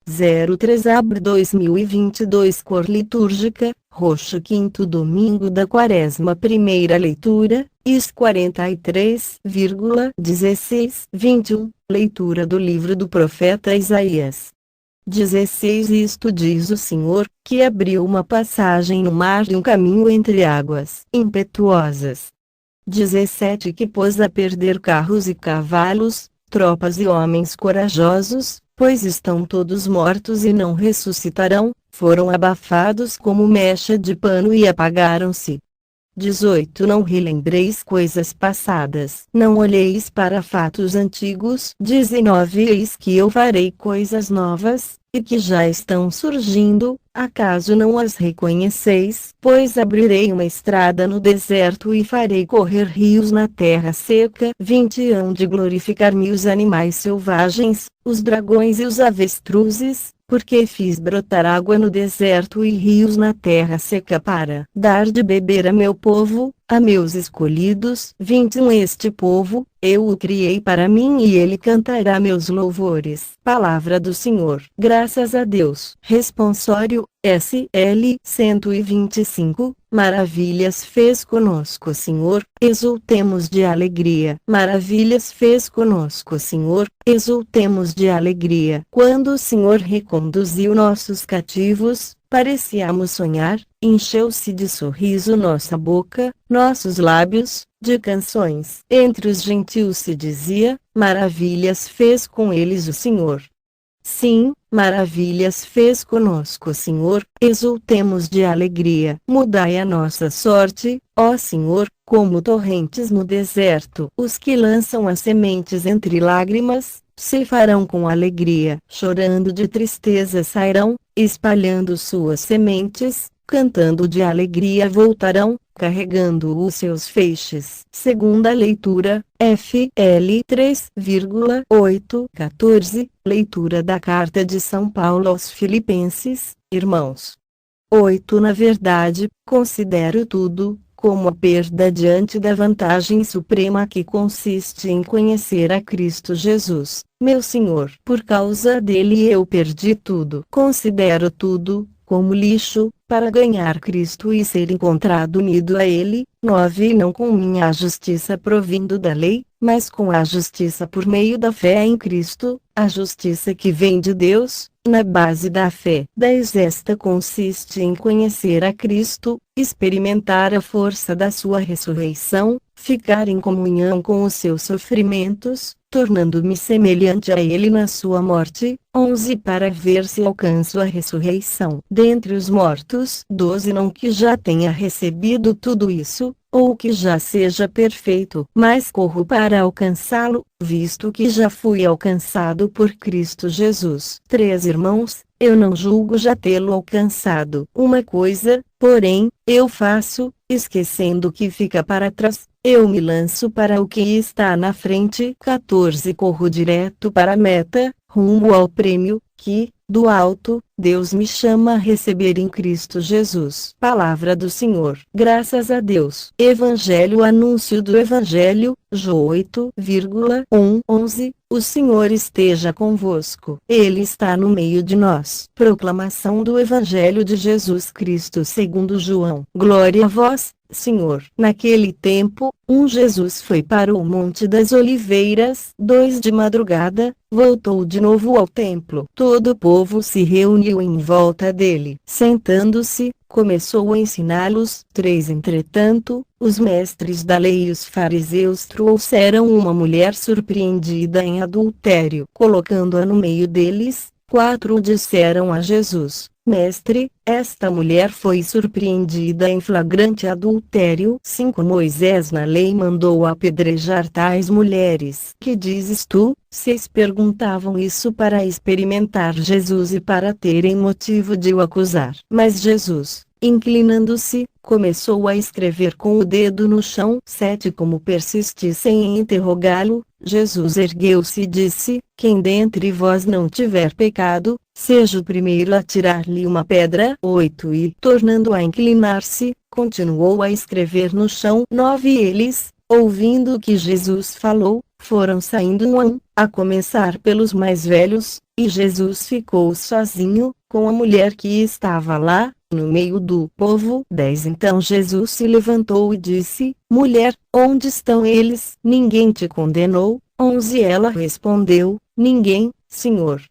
03 abril 2022. Cor litúrgica, roxo. Quinto domingo da quaresma. Primeira leitura, Is 43,16-21. Leitura do livro do profeta Isaías. 16. Isto diz o Senhor, que abriu uma passagem no mar e um caminho entre águas impetuosas. 17. Que pôs a perder carros e cavalos, tropas e homens corajosos, pois estão todos mortos e não ressuscitarão, foram abafados como mecha de pano e apagaram-se. 18. Não relembreis coisas passadas, não olheis para fatos antigos. 19. Eis que eu farei coisas novas, e que já estão surgindo, acaso não as reconheceis? Pois abrirei uma estrada no deserto e farei correr rios na terra seca. 20. Hão de glorificar-me os animais selvagens, os dragões e os avestruzes, porque fiz brotar água no deserto e rios na terra seca para dar de beber a meu povo, a meus escolhidos. 21. Este povo, eu o criei para mim e ele cantará meus louvores. Palavra do Senhor. Graças a Deus. Responsório, SL 125. Maravilhas fez conosco o Senhor, exultemos de alegria. Maravilhas fez conosco o Senhor, exultemos de alegria. Quando o Senhor reconduziu nossos cativos, parecíamos sonhar, encheu-se de sorriso nossa boca, nossos lábios, de canções. Entre os gentios se dizia, maravilhas fez com eles o Senhor. Sim, maravilhas fez conosco o Senhor, exultemos de alegria. Mudai a nossa sorte, ó Senhor, como torrentes no deserto. Os que lançam as sementes entre lágrimas, se farão com alegria. Chorando de tristeza sairão, espalhando suas sementes, cantando de alegria voltarão, carregando os seus feixes. Segunda leitura, FL 3,8-14, leitura da carta de São Paulo aos Filipenses. Irmãos. 8. Na verdade, considero tudo como a perda diante da vantagem suprema que consiste em conhecer a Cristo Jesus, meu Senhor. Por causa dele eu perdi tudo. Considero tudo como lixo, para ganhar Cristo e ser encontrado unido a Ele. 9. Não com minha justiça provindo da lei, mas com a justiça por meio da fé em Cristo, a justiça que vem de Deus, na base da fé. 10. Esta consiste em conhecer a Cristo, experimentar a força da sua ressurreição, ficar em comunhão com os seus sofrimentos, tornando-me semelhante a ele na sua morte. 11. Para ver se alcanço a ressurreição dentre os mortos. 12. Não que já tenha recebido tudo isso, ou que já seja perfeito, mas corro para alcançá-lo, visto que já fui alcançado por Cristo Jesus. 13. Irmãos, eu não julgo já tê-lo alcançado. Uma coisa, porém, eu faço, esquecendo o que fica para trás, eu me lanço para o que está na frente. 14. Corro direto para a meta, rumo ao prêmio, que, do alto, Deus me chama a receber em Cristo Jesus. Palavra do Senhor. Graças a Deus. Evangelho. Anúncio do Evangelho, João 8,11. O Senhor esteja convosco. Ele está no meio de nós. Proclamação do Evangelho de Jesus Cristo segundo João. Glória a vós, Senhor. Naquele tempo, Jesus foi para o Monte das Oliveiras. 2. De madrugada, voltou de novo ao templo. Todo o povo se reuniu em volta dele. Sentando-se, começou a ensiná-los. 3. Entretanto, os mestres da lei e os fariseus trouxeram uma mulher surpreendida em adultério. Colocando-a no meio deles, 4. Disseram a Jesus: Mestre, esta mulher foi surpreendida em flagrante adultério. 5. Moisés na lei mandou apedrejar tais mulheres. Que dizes tu? 6. Perguntavam isso para experimentar Jesus e para terem motivo de o acusar. Mas Jesus, inclinando-se, começou a escrever com o dedo no chão. 7. Como persistissem em interrogá-lo, Jesus ergueu-se e disse: Quem dentre vós não tiver pecado, seja o primeiro a tirar-lhe uma pedra. 8. E, tornando a inclinar-se, continuou a escrever no chão. 9. Eles, ouvindo que Jesus falou, foram saindo um a um, a começar pelos mais velhos, e Jesus ficou sozinho, com a mulher que estava lá, no meio do povo. 10 Então Jesus se levantou e disse: Mulher, onde estão eles? Ninguém te condenou? 11 Ela respondeu: Ninguém, Senhor.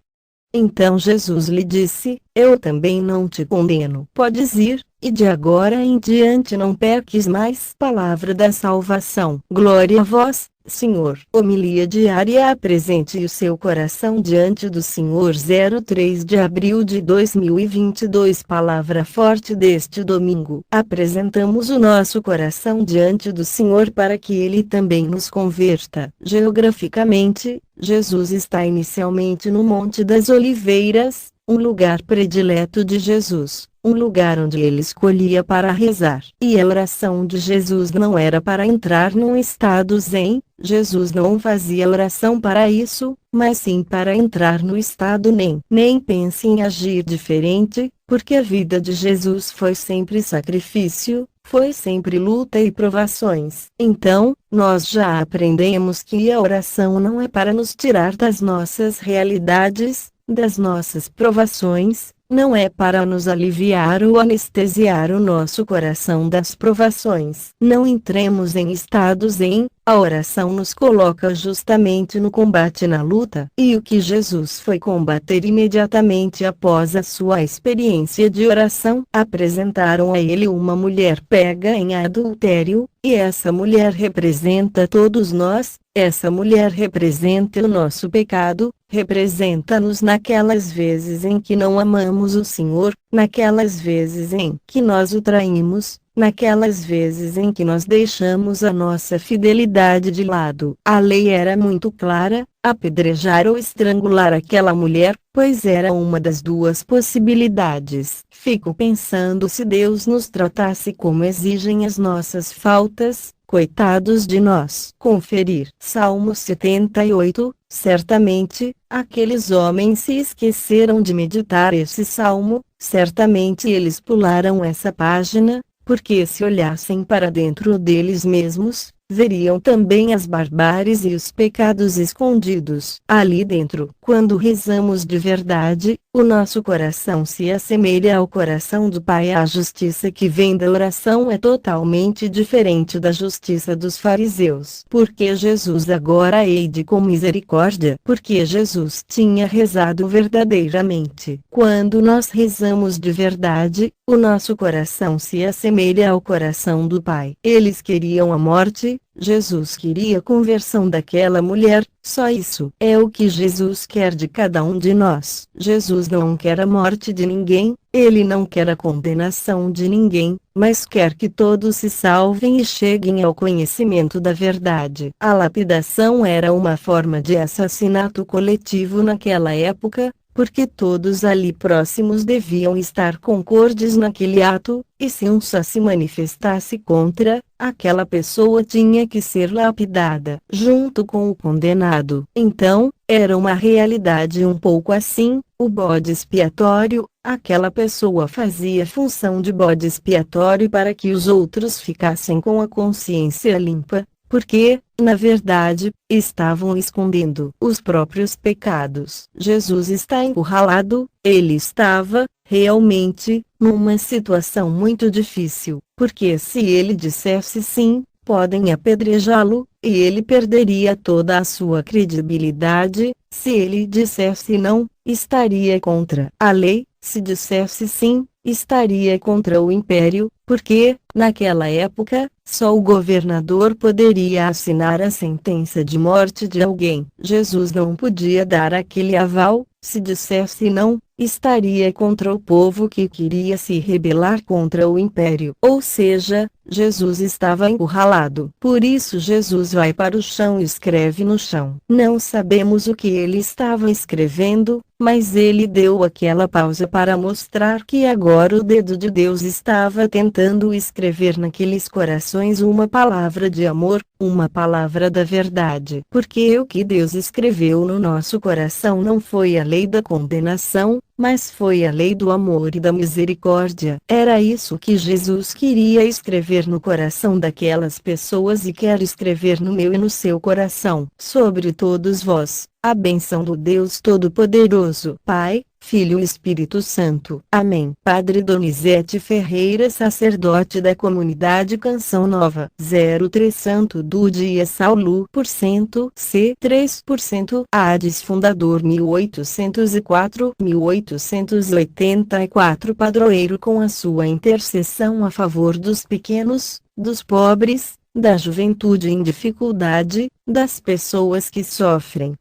Então Jesus lhe disse: Eu também não te condeno. Podes ir, e de agora em diante não peques mais. Palavra da salvação. Glória a vós, Senhor. Homilia diária. Apresente o seu coração diante do Senhor. 03 de abril de 2022. Palavra forte deste domingo. Apresentamos o nosso coração diante do Senhor para que Ele também nos converta. Geograficamente, Jesus está inicialmente no Monte das Oliveiras, um lugar predileto de Jesus, um lugar onde ele escolhia para rezar. E a oração de Jesus não era para entrar num estado zen, Jesus não fazia oração para isso, mas sim para entrar no estado nem. Nem pense em agir diferente, porque a vida de Jesus foi sempre sacrifício, foi sempre luta e provações. Então, nós já aprendemos que a oração não é para nos tirar das nossas realidades, das nossas provações, não é para nos aliviar ou anestesiar o nosso coração das provações. Não entremos em estados em, a oração nos coloca justamente no combate na luta. E o que Jesus foi combater imediatamente após a sua experiência de oração? Apresentaram a ele uma mulher pega em adultério, e essa mulher representa todos nós. Essa mulher representa o nosso pecado, representa-nos naquelas vezes em que não amamos o Senhor, naquelas vezes em que nós o traímos, naquelas vezes em que nós deixamos a nossa fidelidade de lado. A lei era muito clara: apedrejar ou estrangular aquela mulher, pois era uma das duas possibilidades. Fico pensando se Deus nos tratasse como exigem as nossas faltas. Coitados de nós. Conferir. Salmo 78. Certamente, aqueles homens se esqueceram de meditar esse salmo, certamente eles pularam essa página, porque se olhassem para dentro deles mesmos, veriam também as barbáries e os pecados escondidos ali dentro. Quando rezamos de verdade, o nosso coração se assemelha ao coração do Pai. A justiça que vem da oração é totalmente diferente da justiça dos fariseus. Porque Jesus agora hede com misericórdia? Porque Jesus tinha rezado verdadeiramente. Quando nós rezamos de verdade, o nosso coração se assemelha ao coração do Pai. Eles queriam a morte, Jesus queria a conversão daquela mulher. Só isso é o que Jesus quer de cada um de nós. Jesus não quer a morte de ninguém, ele não quer a condenação de ninguém, mas quer que todos se salvem e cheguem ao conhecimento da verdade. A lapidação era uma forma de assassinato coletivo naquela época, porque todos ali próximos deviam estar concordes naquele ato, e se um só se manifestasse contra, aquela pessoa tinha que ser lapidada junto com o condenado. Então, era uma realidade um pouco assim: o bode expiatório, aquela pessoa fazia função de bode expiatório para que os outros ficassem com a consciência limpa, porque, na verdade, estavam escondendo os próprios pecados. Jesus está encurralado, ele estava, realmente, numa situação muito difícil, porque se ele dissesse sim, podem apedrejá-lo, e ele perderia toda a sua credibilidade. Se ele dissesse não, estaria contra a lei. Se dissesse sim, estaria contra o império, porque, naquela época, só o governador poderia assinar a sentença de morte de alguém. Jesus não podia dar aquele aval. Se dissesse não, estaria contra o povo que queria se rebelar contra o império. Ou seja, Jesus estava encurralado. Por isso Jesus vai para o chão e escreve no chão. Não sabemos o que ele estava escrevendo, mas ele deu aquela pausa para mostrar que agora o dedo de Deus estava tentando escrever naqueles corações uma palavra de amor, uma palavra da verdade. Porque o que Deus escreveu no nosso coração não foi a lei da condenação, mas foi a lei do amor e da misericórdia. Era isso que Jesus queria escrever no coração daquelas pessoas e quer escrever no meu e no seu coração. Sobre todos vós, a bênção do Deus Todo-Poderoso, Pai, Filho e Espírito Santo. Amém. Padre Donizete Ferreira, sacerdote da comunidade Canção Nova. 03 Santo do Dia Saulo por cento, C 3%. Hades fundador 1804-1884. Padroeiro com a sua intercessão a favor dos pequenos, dos pobres, da juventude em dificuldade, das pessoas que sofrem,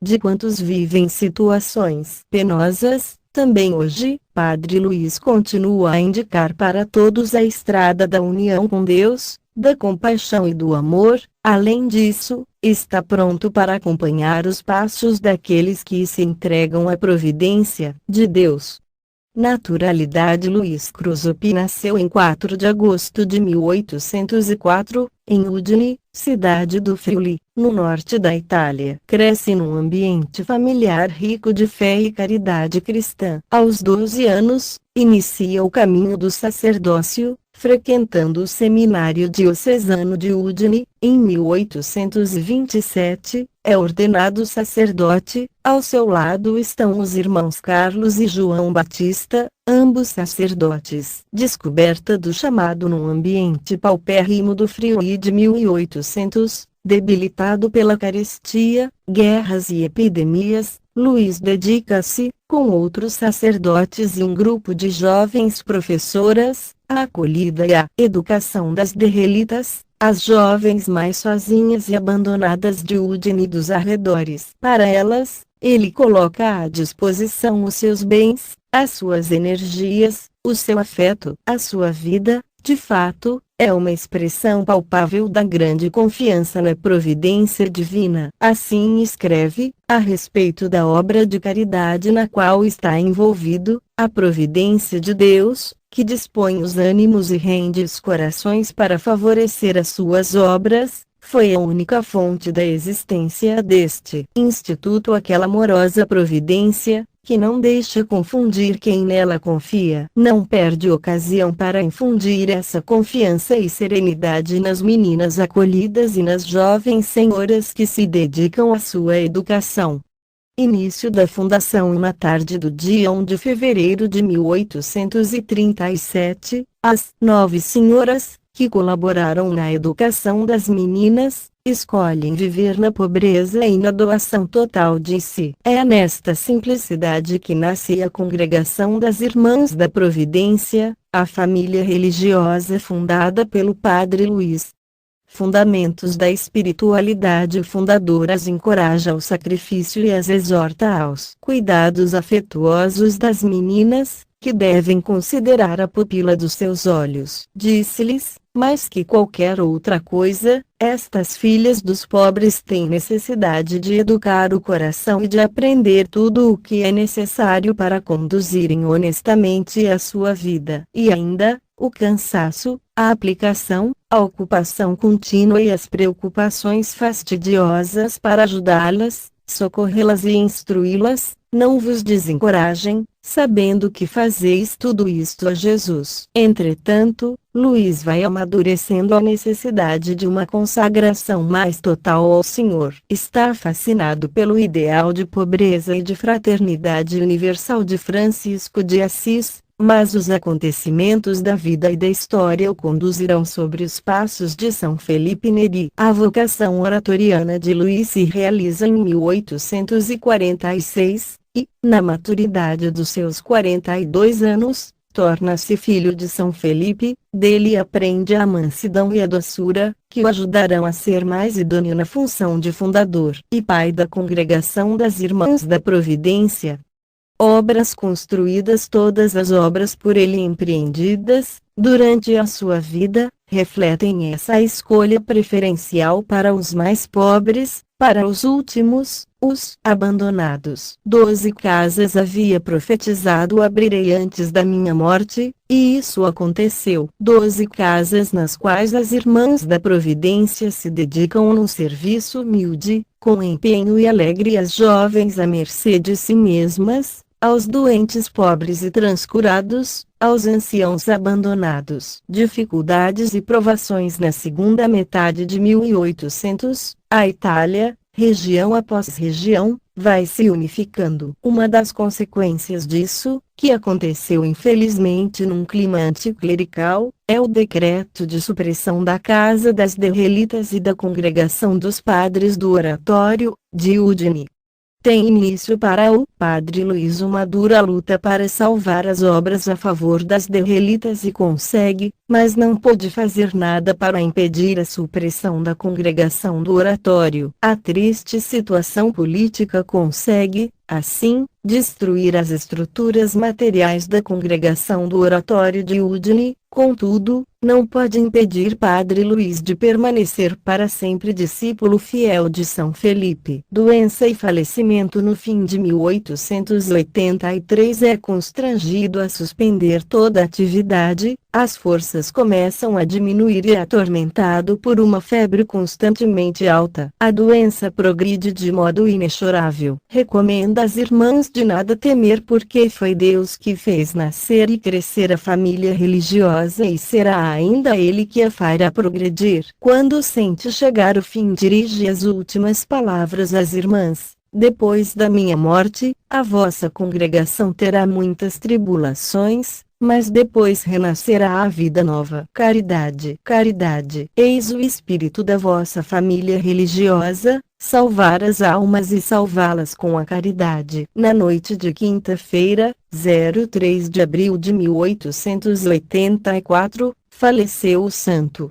de quantos vivem situações penosas. Também hoje, Padre Luiz continua a indicar para todos a estrada da união com Deus, da compaixão e do amor. Além disso, está pronto para acompanhar os passos daqueles que se entregam à providência de Deus. Naturalidade. Luiz Krusop nasceu em 4 de agosto de 1804, em Udine, cidade do Friuli, no norte da Itália. Cresce num ambiente familiar rico de fé e caridade cristã. Aos 12 anos, inicia o caminho do sacerdócio, frequentando o Seminário Diocesano de Udine. Em 1827, é ordenado sacerdote. Ao seu lado estão os irmãos Carlos e João Batista, ambos sacerdotes. Descoberta do chamado num ambiente paupérrimo do Friuli de 1800, debilitado pela carestia, guerras e epidemias, Luiz dedica-se, com outros sacerdotes e um grupo de jovens professoras, à acolhida e à educação das derrelitas, as jovens mais sozinhas e abandonadas de Udine e dos arredores. Para elas, ele coloca à disposição os seus bens, as suas energias, o seu afeto. A sua vida, de fato, é uma expressão palpável da grande confiança na providência divina. Assim escreve, a respeito da obra de caridade na qual está envolvido: a providência de Deus, que dispõe os ânimos e rende os corações para favorecer as suas obras, foi a única fonte da existência deste instituto, aquela amorosa providência, que não deixa confundir quem nela confia. Não perde ocasião para infundir essa confiança e serenidade nas meninas acolhidas e nas jovens senhoras que se dedicam à sua educação. Início da fundação. Na tarde do dia 1 de fevereiro de 1837, as 9 senhoras, que colaboraram na educação das meninas, escolhem viver na pobreza e na doação total de si. É nesta simplicidade que nasce a Congregação das Irmãs da Providência, a família religiosa fundada pelo Padre Luiz. Fundamentos da espiritualidade. O fundador as encoraja ao sacrifício e as exorta aos cuidados afetuosos das meninas, que devem considerar a pupila dos seus olhos. Disse-lhes: mais que qualquer outra coisa, estas filhas dos pobres têm necessidade de educar o coração e de aprender tudo o que é necessário para conduzirem honestamente a sua vida. E ainda, o cansaço, a aplicação, a ocupação contínua e as preocupações fastidiosas para ajudá-las, socorrê-las e instruí-las, não vos desencorajem, sabendo que fazeis tudo isto a Jesus. Entretanto, Luiz vai amadurecendo a necessidade de uma consagração mais total ao Senhor. Está fascinado pelo ideal de pobreza e de fraternidade universal de Francisco de Assis, mas os acontecimentos da vida e da história o conduzirão sobre os passos de São Felipe Neri. A vocação oratoriana de Luiz se realiza em 1846, e, na maturidade dos seus 42 anos, torna-se filho de São Felipe. Dele aprende a mansidão e a doçura, que o ajudarão a ser mais idôneo na função de fundador e pai da Congregação das Irmãs da Providência. Obras construídas. Todas as obras por ele empreendidas, durante a sua vida, refletem essa escolha preferencial para os mais pobres, para os últimos, os abandonados. 12 casas havia profetizado: abrirei antes da minha morte, e isso aconteceu. 12 casas nas quais as Irmãs da Providência se dedicam num serviço humilde, com empenho e alegre, as jovens à mercê de si mesmas, aos doentes pobres e transcurados, aos anciãos abandonados. Dificuldades e provações na segunda metade de 1800, a Itália, região após região, vai se unificando. Uma das consequências disso, que aconteceu infelizmente num clima anticlerical, é o decreto de supressão da Casa das Derrelitas e da Congregação dos Padres do Oratório, de Udine. Tem início para o Padre Luiz uma dura luta para salvar as obras a favor das derrelitas e consegue, mas não pôde fazer nada para impedir a supressão da Congregação do Oratório. A triste situação política consegue, assim, destruir as estruturas materiais da Congregação do Oratório de Udine. Contudo, não pode impedir Padre Luiz de permanecer para sempre discípulo fiel de São Felipe. Doença e falecimento. No fim de 1883 é constrangido a suspender toda atividade, as forças começam a diminuir e atormentado por uma febre constantemente alta. A doença progride de modo inexorável. Recomenda às irmãs de nada temer porque foi Deus que fez nascer e crescer a família religiosa e será ainda Ele que a fará progredir. Quando sente chegar o fim dirige as últimas palavras às irmãs: depois da minha morte, a vossa congregação terá muitas tribulações, mas depois renascerá a vida nova. Caridade, caridade. Eis o espírito da vossa família religiosa, salvar as almas e salvá-las com a caridade. Na noite de quinta-feira, 03 de abril de 1884, faleceu o santo.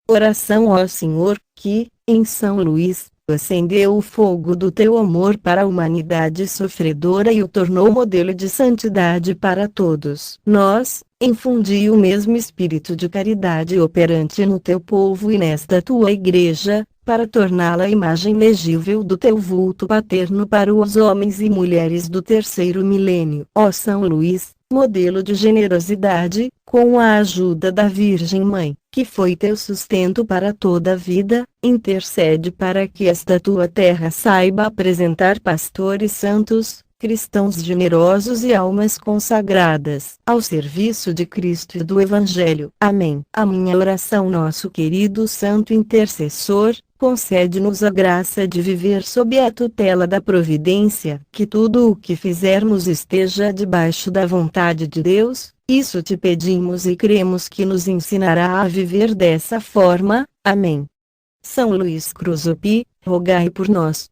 Oração ao Senhor, que, em São Luís, acendeu o fogo do teu amor para a humanidade sofredora e o tornou modelo de santidade para todos. Nós, infundi o mesmo espírito de caridade operante no teu povo e nesta tua igreja, para torná-la a imagem legível do teu vulto paterno para os homens e mulheres do terceiro milênio. Ó São Luís, modelo de generosidade, com a ajuda da Virgem Mãe, que foi teu sustento para toda a vida, intercede para que esta tua terra saiba apresentar pastores santos, cristãos generosos e almas consagradas ao serviço de Cristo e do Evangelho. Amém. A minha oração. Nosso querido Santo Intercessor, concede-nos a graça de viver sob a tutela da providência, que tudo o que fizermos esteja debaixo da vontade de Deus. Isso te pedimos e cremos que nos ensinará a viver dessa forma. Amém. São Luís Cruzopi, rogai por nós.